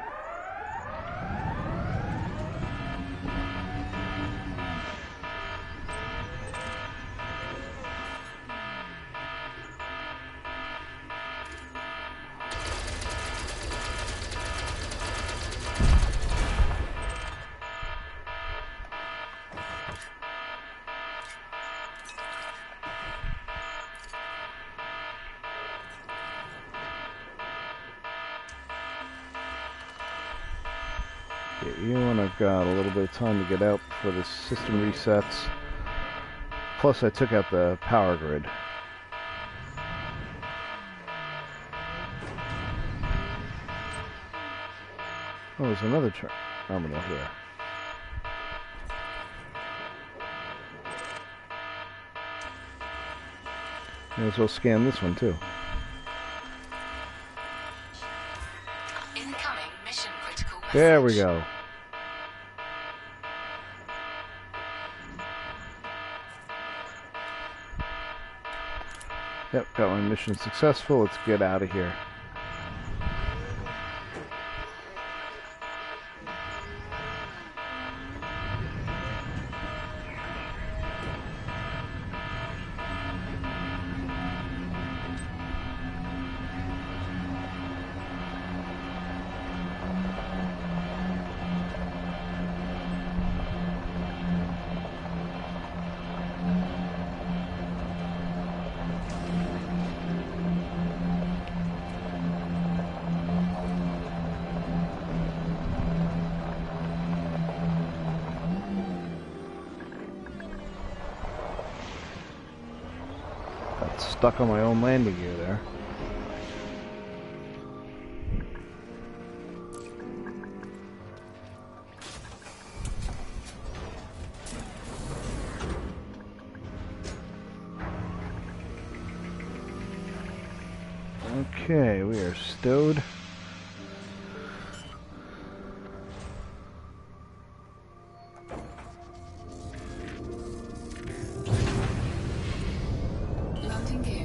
Get you, and I've got a little bit of time to get out before the system resets. Plus, I took out the power grid. Oh, there's another terminal here. May as well scan this one, too. Incoming mission critical message. There we go. Yep, got my mission successful. Let's get out of here. Got stuck on my own landing gear there. Okay, we are stowed. Landing gear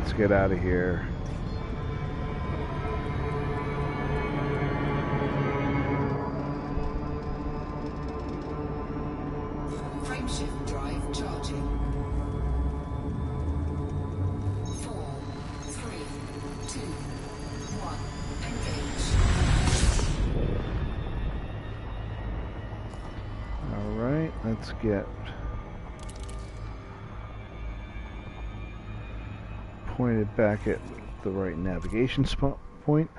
let's get out of here. Frameshift drive charging. 4, 3, 2, 1. Engage. Alright, let's get pointed back at the right navigation spot point.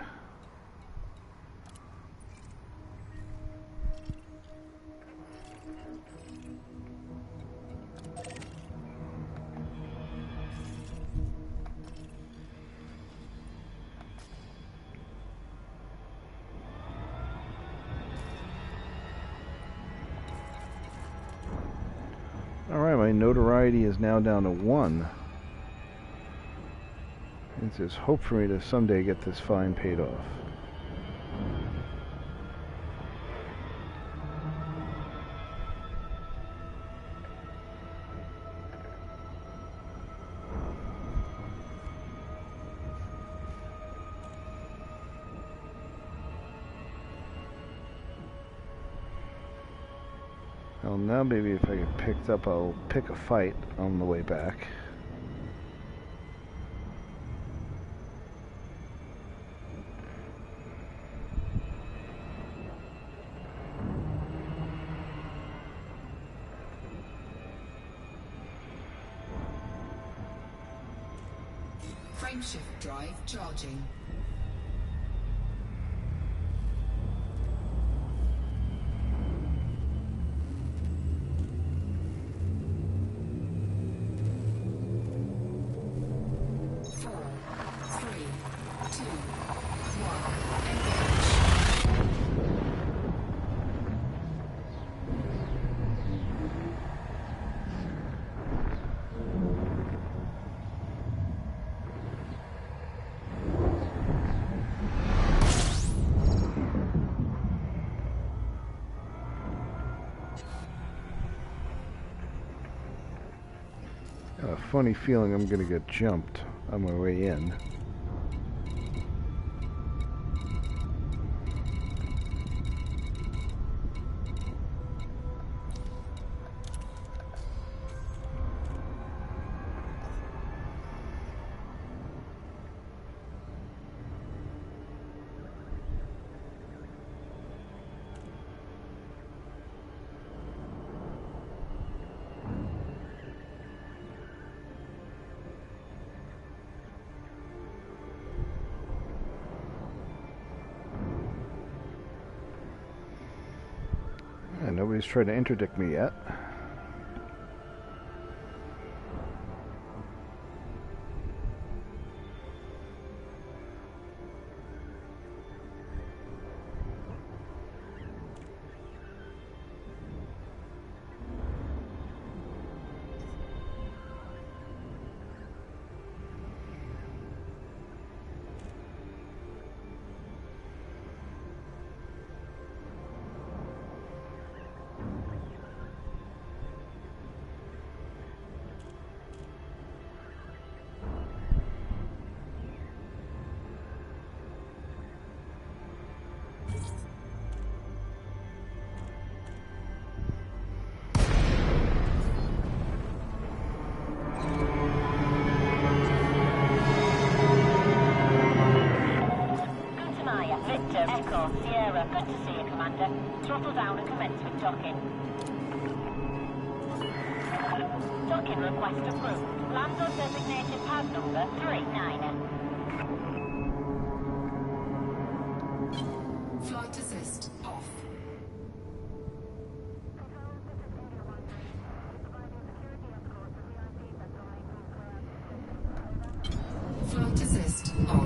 Alright, my notoriety is now down to 1. It's just hope for me to someday get this fine paid off. Well, now maybe if I get picked up, I'll pick a fight on the way back. Frameshift drive charging. Got a funny feeling I'm gonna get jumped on my way in. Nobody's tried to interdict me yet. Good to see you, Commander. Throttle down and commence with docking. Docking request approved. Land on designated pad number 39er. Flight assist off. Flight assist on.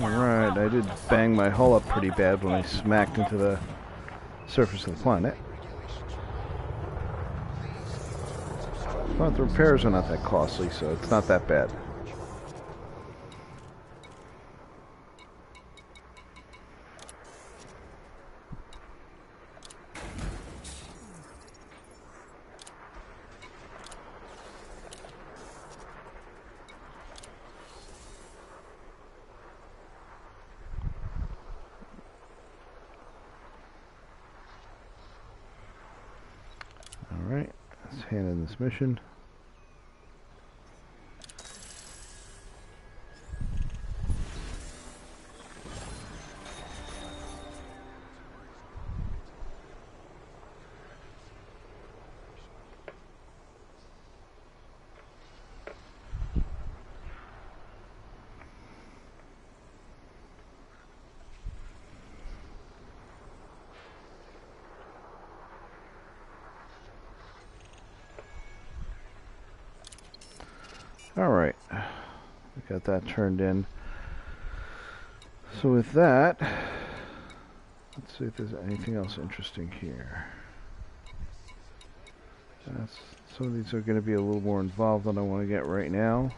Alright, I did bang my hull up pretty bad when I smacked into the surface of the planet. But the repairs are not that costly, so it's not that bad. Alright, let's hand in this mission. Alright, we got that turned in. So with that, let's see if there's anything else interesting here. Some of these are going to be a little more involved than I want to get right now.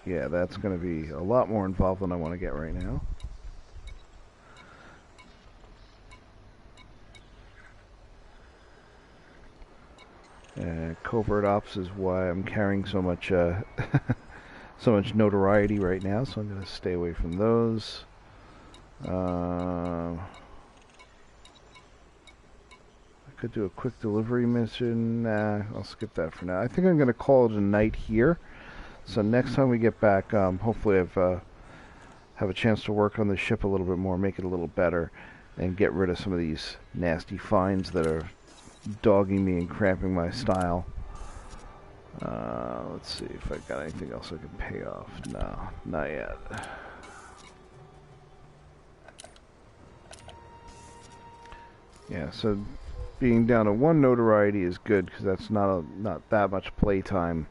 Yeah, that's going to be a lot more involved than I want to get right now. Covert ops is why I'm carrying so much so much notoriety right now, so I'm going to stay away from those. I could do a quick delivery mission. Nah, I'll skip that for now. I think I'm going to call it a night here. So next time we get back, hopefully have a chance to work on the ship a little bit more, make it a little better, and get rid of some of these nasty finds that are dogging me and cramping my style. Let's see if I got anything else I can pay off. No, not yet. Yeah, so being down to 1 notoriety is good because that's not that much playtime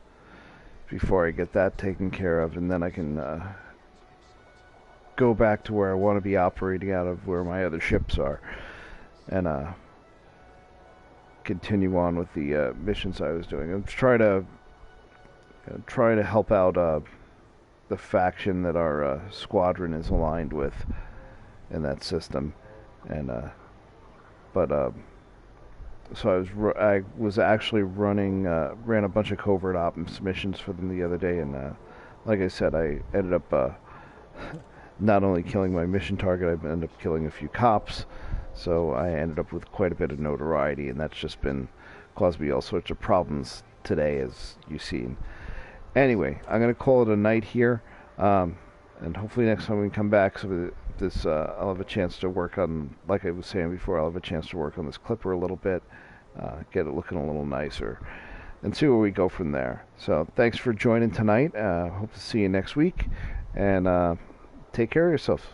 before I get that taken care of, and then I can go back to where I want to be operating out of, where my other ships are, and continue on with the missions I was doing. I'm trying to help out the faction that our squadron is aligned with in that system, and so I was actually ran a bunch of covert ops missions for them the other day, and like I said, I ended up not only killing my mission target, I ended up killing a few cops. So I ended up with quite a bit of notoriety, and that's just been caused me all sorts of problems today, as you've seen. Anyway, I'm going to call it a night here, and hopefully next time we come back, so this I'll have a chance to work on, like I was saying before, I'll have a chance to work on this clipper a little bit, get it looking a little nicer, and see where we go from there. So thanks for joining tonight. Hope to see you next week, and take care of yourself.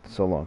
So long.